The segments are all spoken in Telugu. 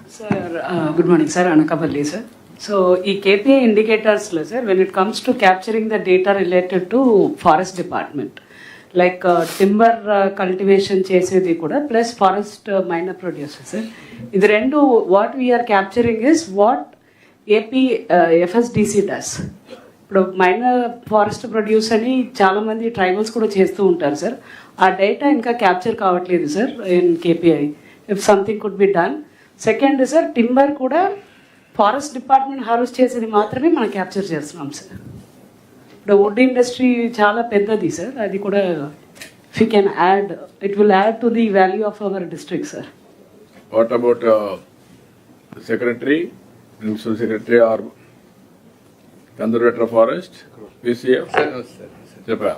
Sir, good morning, sir. Anakavalli, sir. So, e KPI indicators, sir, when it comes to capturing the data related to forest department, like timber cultivation chesedi kuda plus forest minor producers, sir. This rendu what we are capturing is what AP FSDC does. ఇప్పుడు మైనర్ ఫారెస్ట్ ప్రొడ్యూస్ అని చాలామంది ట్రైబల్స్ కూడా చేస్తూ ఉంటారు సార్. ఆ డేటా ఇంకా క్యాప్చర్ కావట్లేదు sir in KPI. If something could be done. Second sir, timber కూడా ఫారెస్ట్ డిపార్ట్మెంట్ హార్వెస్ట్ చేసేది మాత్రమే మనం క్యాప్చర్ చేస్తున్నాం సార్. ఇప్పుడు వుడ్ ఇండస్ట్రీ చాలా పెద్దది సార్, అది కూడా if you can add, it will add to the value of our district sir. What about secretary, principal secretary or conservator of forest, PCF? చెప్పా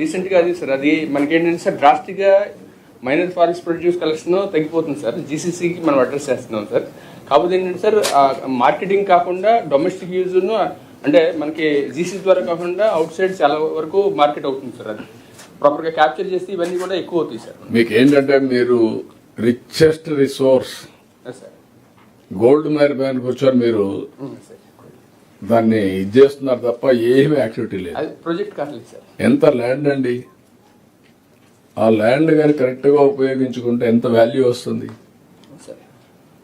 రీసెంట్ గా అది సార్, అది మనకేంటంటే సార్ డ్రాస్టిక్ గా మైనర్ ఫారెస్ట్ ప్రొడ్యూస్ కలెక్షన్ తగ్గిపోతుంది సార్. GCCకి మనం అడ్రస్ చేస్తున్నాం సార్. కాకపోతే ఏంటంటే సార్ మార్కెటింగ్ కాకుండా డొమెస్టిక్ యూజ్ అంటే మనకి GCC ద్వారా కాకుండా అవుట్ సైడ్ చాలా వరకు మార్కెట్ అవుతుంది సార్. అది ప్రాపర్గా క్యాప్చర్ చేస్తే ఇవన్నీ కూడా ఎక్కువ అవుతాయి సార్. మీకు ఏంటంటే మీరు రిచెస్ట్ రిసోర్స్ సార్ గోల్డ్ మైర్ పైన కూర్చొని మీరు దాన్ని ఇది చేస్తున్నారు తప్ప ఏమీ యాక్టివిటీ లేదు. అది ప్రాజెక్ట్ కాలేదు సార్. ఎంత ల్యాండ్ అండి, ఆ ల్యాండ్ కానీ కరెక్ట్గా ఉపయోగించుకుంటే ఎంత వాల్యూ వస్తుంది.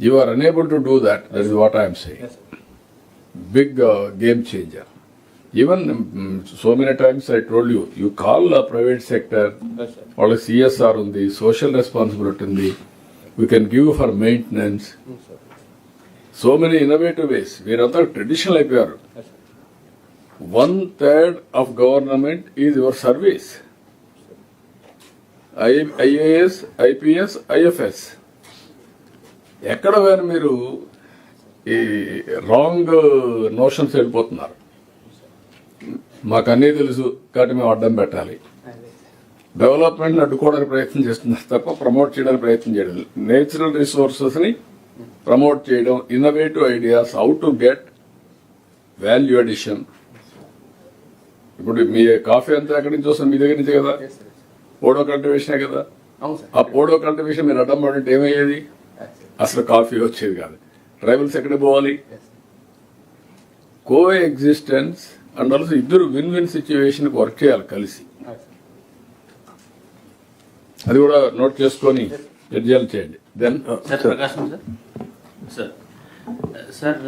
You are unable to do that. That is what I'm saying. Big game changer. Even so many times I told you, you call private sector, వాళ్ళకి CSR ఉంది, సోషల్ రెస్పాన్సిబిలిటీ ఉంది, we can give for maintenance. So many innovative ways. మీరంతా ట్రెడిషనల్ అయిపోయారు. 1/3 of government is your service. IAS, IPS, IFS. ఎక్కడ వేరు మీరు ఈ రాంగ్ నోషన్స్ వెళ్ళిపోతున్నారు. మాకు అన్నీ తెలుసు కాబట్టి మేము అడ్డం పెట్టాలి. డెవలప్మెంట్ అడ్డుకోవడానికి ప్రయత్నం చేస్తున్నారు తప్ప ప్రమోట్ చేయడానికి ప్రయత్నం చేయడం. నేచురల్ రిసోర్సెస్ని ప్రమోట్ చేయడం, innovative ideas, how to get value addition. ఇప్పుడు మీ కాఫీ అంతా ఎక్కడి నుంచి వస్తుంది? మీ దగ్గర నుంచే కదా. పోడో కల్టివేషనే కదా. ఆ పోడో కల్టివేషన్ మీరు అడ్డం పడితే ఏమయ్యేది? అసలు కాఫీ వచ్చేది కాదు. ట్రైబల్స్ ఎక్కడికి పోవాలి? కో ఎగ్జిస్టెన్స్ అండ్ ఆల్సో ఇద్దరు విన్ విన్ సిచ్యువేషన్ వర్క్ చేయాలి కలిసి. అది కూడా నోట్ చేసుకొని చర్యలు చేయండి. దెన్ సార్ ప్రకాశం సార్ సార్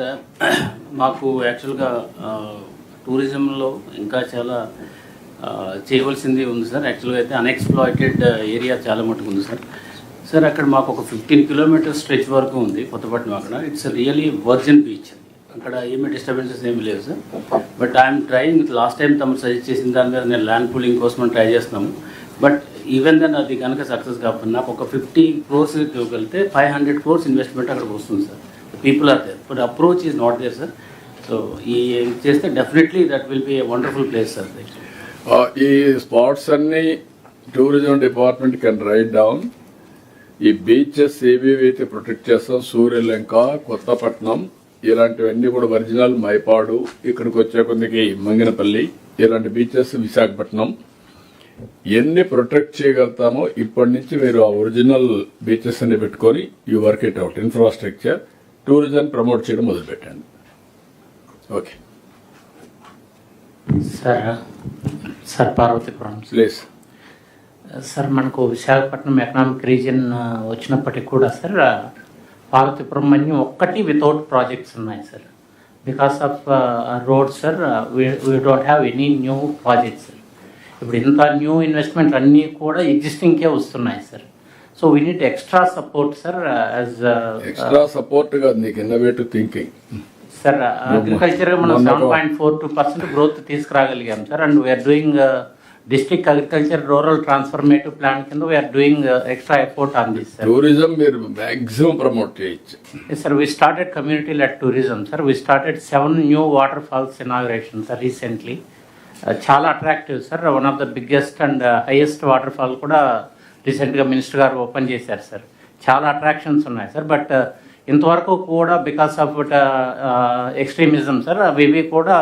మాకు యాక్చువల్గా టూరిజంలో ఇంకా చాలా చేయవలసింది ఉంది సార్. యాక్చువల్గా అయితే అన్ఎక్స్ప్లాయిటెడ్ ఏరియా చాలా మటుకు ఉంది సార్. సార్ అక్కడ మాకు ఒక 15 కిలోమీటర్స్ స్ట్రెచ్ వరకు ఉంది కొత్తపట్నం. అక్కడ ఇట్స్ రియలీ వర్జిన్ బీచ్. అక్కడ ఏమీ డిస్టర్బెన్సెస్ ఏమీ లేవు sir. But I'm trying, last time తమరు సజెస్ట్ చేసిన దాని మీద నేను ల్యాండ్ పూలింగ్ కోసం ట్రై చేస్తున్నాము. బట్ ఈవెన్ దెన్ అది కనుక సక్సెస్ కాకుండా నాకు ఒక 50 crores ఇవ్వగలిగితే 500 crores ఇన్వెస్ట్మెంట్ అక్కడికి వస్తుంది sir. People are there but approach is not there sir. So ఈ చేస్తే definitely that will be a wonderful place sir. ఈ స్పాట్స్ అన్ని tourism department can write down. ఈ బీచెస్ ఏవేవి అయితే ప్రొటెక్ట్ చేస్తాం, సూర్యలంక, కొత్తపట్నం, ఇలాంటివన్నీ కూడా ఒరిజినల్. మైపాడు, ఇక్కడికి వచ్చే కొద్దికి మంగినపల్లి, ఇలాంటి బీచెస్, విశాఖపట్నం, ఎన్ని ప్రొటెక్ట్ చేయగలుగుతామో ఇప్పటి నుంచి మీరు ఆ ఒరిజినల్ బీచెస్ అన్ని పెట్టుకొని you work it out. Infrastructure, tourism promote చేయడం మొదలుపెట్టండి. Okay sir Parvathipuram please. Sir మనకు విశాఖపట్నం ఎకనామిక్ రీజియన్ వచ్చినప్పటికీ కూడా సార్ పార్వతీపురం అన్ని ఒక్కటి వితౌట్ ప్రాజెక్ట్స్ ఉన్నాయి sir. Because of road sir we don't have any new projects. ఇప్పుడు ఇంత న్యూ ఇన్వెస్ట్మెంట్ అన్నీ కూడా ఎగ్జిస్టింగ్కే వస్తున్నాయి sir. So we need extra support sir. Extra support కాదు, నీకు ఇన్నోవేటివ్ థింకింగ్ సార్. అగ్రికల్చర్ మనం 7.42% గ్రోత్ తీసుకురాగలిగాం sir. And we're doing district agriculture rural transformative plan కింద we're doing extra effort on this sir. Tourism మీరు మాక్సిమం ప్రమోట్ చేయొచ్చు. Sir we started community led tourism sir. We started 7 new water falls inauguration sir recently. చాలా attractive sir. One of the biggest and highest water fall కూడా రీసెంట్గా మినిస్టర్ గారు ఓపెన్ చేశారు సార్. చాలా అట్రాక్షన్స్ ఉన్నాయి సార్. బట్ ఇంతవరకు కూడా బికాస్ ఆఫ్ ఎక్స్ట్రీమిజం సార్ అవి కూడా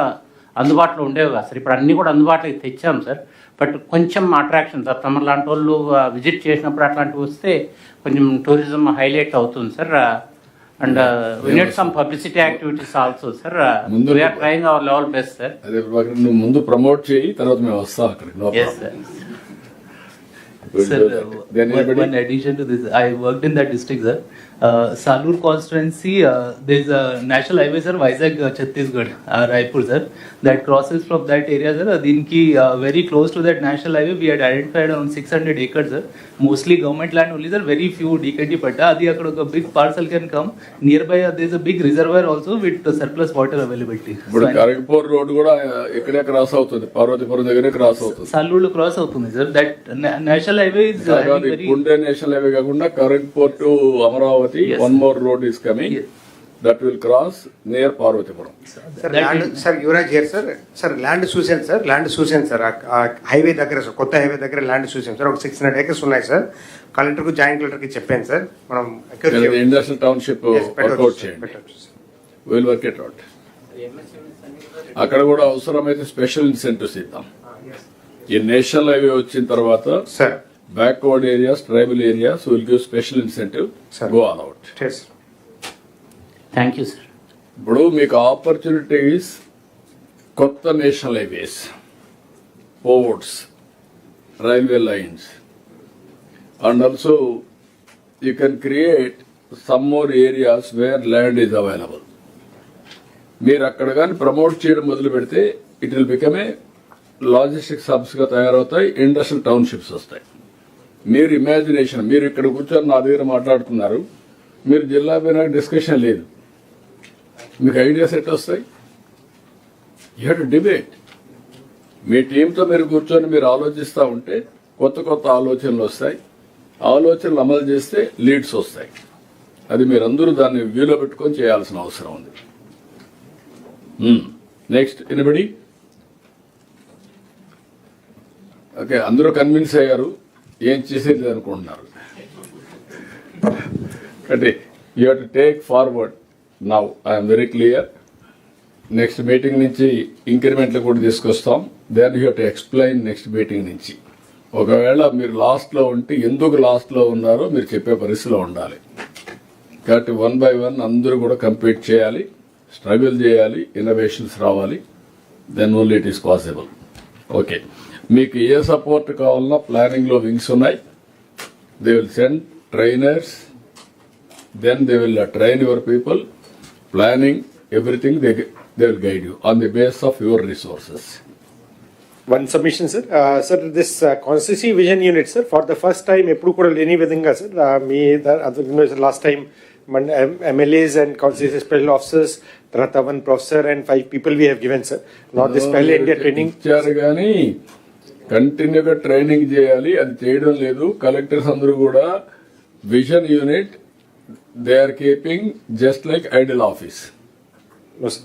అందుబాటులో ఉండేవి కాదు సార్. ఇప్పుడు అన్నీ కూడా అందుబాటులోకి తెచ్చాం సార్. బట్ కొంచెం అట్రాక్షన్ సార్. తమ లాంటి వాళ్ళు విజిట్ చేసినప్పుడు అట్లాంటివి వస్తే కొంచెం టూరిజం హైలైట్ అవుతుంది sir. And we need some publicity activities also, sir. Mundu- We are trying our level best, sir. అదే ప్రభాకర్, నువ్వు ముందు ప్రమోట్ చేయి, తర్వాత మేము వస్తాం అక్కడికి. No Yes, problem. sir. We'll Sir, do that. Then anybody? one addition to this, I worked in that district, sir. Salur constituency, there's a national highway, sir, Vizag, Chhattisgarh, Raipur, sir. That crosses from that area, sir. Dinki, very close to that national highway, we had identified around 600 acres, sir. Mostly government land only, sir. Very few DKT patta. Adi akkada a big parcel can come. Nearby, there's a big reservoir also with surplus water availability. ఇప్పుడు కరగపూర్ రోడ్ కూడా ఇక్కడే క్రాస్ అవుతుంది, పార్వతీపురం దగ్గరే క్రాస్ అవుతుంది. Salur cross అవుతుంది, sir. That national highway is having very. గుండె నేషనల్ హైవే కాకుండా Kharagpur to Amaravati, Yes. One more road is coming, Yes. That will cross near Parvathipuram. Sir land, sir Yuvaraj here sir. Sir land చూసాను సార్, ఆ హైవే దగ్గర సార్, కొత్త హైవే దగ్గర ల్యాండ్ చూసాను సార్. ఒక 600 acres ఉన్నాయి సార్. కలెక్టర్కు, జాయింట్ కలెక్టర్కి చెప్పాను సార్. మనం ఇండస్ట్రియల్ టౌన్షిప్ వర్కౌట్ చేయండి, విల్ వర్క్ ఇట్ అవుట్. అక్కడ కూడా అవసరమైతే స్పెషల్ ఇన్సెంటివ్స్ ఇద్దాం. ఈ నేషనల్ హైవే వచ్చిన తర్వాత sir backward areas, tribal areas will give special incentive, go all out. Thank you, sir. ఇప్పుడు మీకు ఆపర్చునిటీస్, కొత్త national highways, ports, railway lines, and also you can create some more areas where land is available. మీరు అక్కడ కానీ ప్రమోట్ చేయడం మొదలు పెడితే it will become a logistics hubs గా తయారవుతాయి, ఇండస్ట్రియల్ టౌన్షిప్స్ వస్తాయి. మీరు ఇమాజినేషన్, మీరు ఇక్కడ కూర్చొని నా దగ్గర మాట్లాడుతున్నారు, మీరు జిల్లా పైన డిస్కషన్ లేదు, మీకు ఐడియాస్ ఎట్ వస్తాయి? You have to debate. మీ టీంతో మీరు కూర్చొని మీరు ఆలోచిస్తూ ఉంటే కొత్త కొత్త ఆలోచనలు వస్తాయి. ఆలోచనలు అమలు చేస్తే లీడ్స్ వస్తాయి. అది మీరందరూ దాన్ని వ్యూలో పెట్టుకొని చేయాల్సిన అవసరం ఉంది. Next anybody? ఓకే, అందరూ కన్విన్స్ అయ్యారు, ఏం చేసేది అనుకుంటున్నారు. అంటే you have to take forward now. I'm very clear. Next meeting నుంచి ఇంక్రిమెంట్లు కూడా తీసుకొస్తాం. Then you have to explain next meeting నుంచి. ఒకవేళ మీరు లాస్ట్లో ఉంటే ఎందుకు లాస్ట్లో ఉన్నారో మీరు చెప్పే పరిస్థితిలో ఉండాలి. కాబట్టి 1 by 1 అందరూ కూడా కంప్లీట్ చేయాలి, స్ట్రగుల్ చేయాలి, ఇన్నోవేషన్స్ రావాలి. Then only it is possible. Okay, మీకు ఏ సపోర్ట్ కావాలన్నా ప్లానింగ్లో వింగ్స్ ఉన్నాయి. They will send trainers, then they will train your people. Planning, everything, they will guide you on the basis of your resources. One submission, sir. Sir, this constituency vision unit, sir, for the first time, ఎప్పుడు కూడా లేని విధంగా, sir, last time MLAs and constituency special officers, తర్వాత 1 professor and 5 people we have given, sir. Not this Pahel India training. ఇచ్చారు కానీ కంటిన్యూగా ట్రైనింగ్ చేయాలి, అది చేయడం లేదు. కలెక్టర్స్ అందరూ కూడా vision unit they are keeping just like idle office.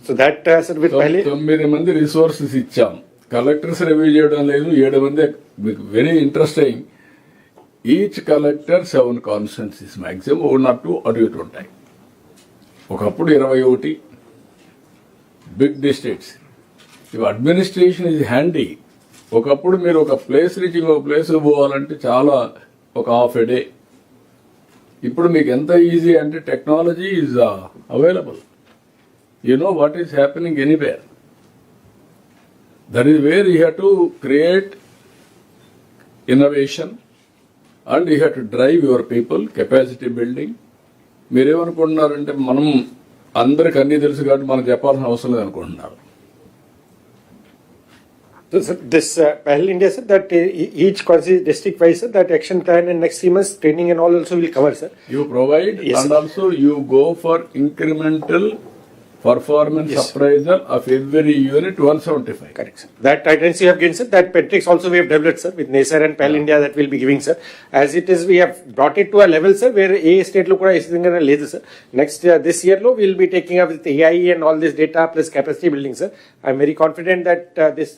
So that, sir, with Pahel. 9 మంది రిసోర్సెస్ ఇచ్చాం, కలెక్టర్స్ రివ్యూ చేయడం లేదు. 7 మంది. మీకు very interesting, each collector 7 constituencies maximum 1 or 2 అటు ఇటు ఉంటాయి. ఒకప్పుడు 21 బిగ్ డిస్ట్రిక్ట్స్. ఇవి అడ్మినిస్ట్రేషన్ ఈజ్ హ్యాండీ. ఒకప్పుడు మీరు ఒక ప్లేస్ నుంచి ఇంకొక ప్లేస్ పోవాలంటే చాలా ఒక హాఫ్ ఎ డే. ఇప్పుడు మీకు ఎంత ఈజీ అంటే technology is available. You know what is happening anywhere. That is where you have to create innovation and you have to drive your people, capacity building. మీరేమనుకుంటున్నారంటే మనం అందరికి అన్నీ తెలుసు కాబట్టి మనం చెప్పాల్సిన అవసరం లేదు అనుకుంటున్నారు. So, sir, this Pahel India, sir, that each constituency district wise, sir, that action plan and next 3 months training and all also will cover, sir. You provide, Yes, and sir. also you go for incremental performance Yes. appraisal of every unit 175. Correct, sir. That guidance you have given, sir. That metrics also we have developed, sir, with NASER and Pahel India that we'll be giving, sir. As it is, we have brought it to a level, sir, where a state lo kuda isingana ledu, sir. Next this year lo we'll be taking up with AI and all this data plus capacity building, sir. I'm very confident that this